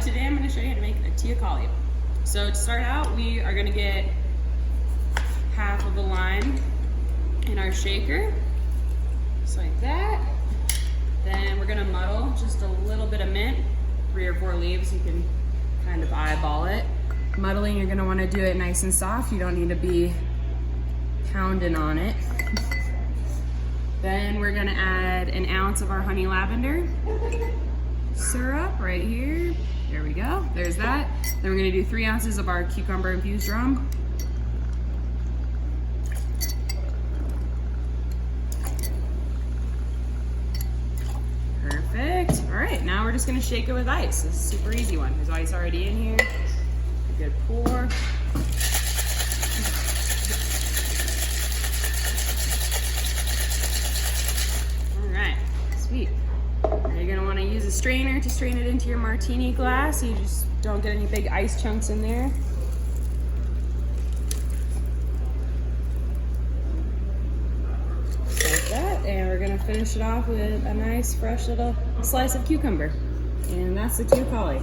Today I'm going to show you how to make a Teocalli. So to start out, we are going to get half of a lime in our shaker, just like that. Then we're going to muddle just a little bit of mint, 3 or 4 leaves. You can kind of eyeball it. Muddling, you're going to want to do it nice and soft. You don't need to be pounding on it. Then we're going to add an ounce of our honey lavender syrup right here. There we go. There's that. Then we're going to do 3 ounces of our cucumber infused rum. Perfect. All right, now we're just going to shake it with ice. This is a super easy one. There's ice already in here. A good pour. All right, sweet. Now you're going to want to use a strainer to strain it into your martini glass so you just don't get any big ice chunks in there. Like that, and we're going to finish it off with a nice fresh little slice of cucumber. And that's the Teocalli.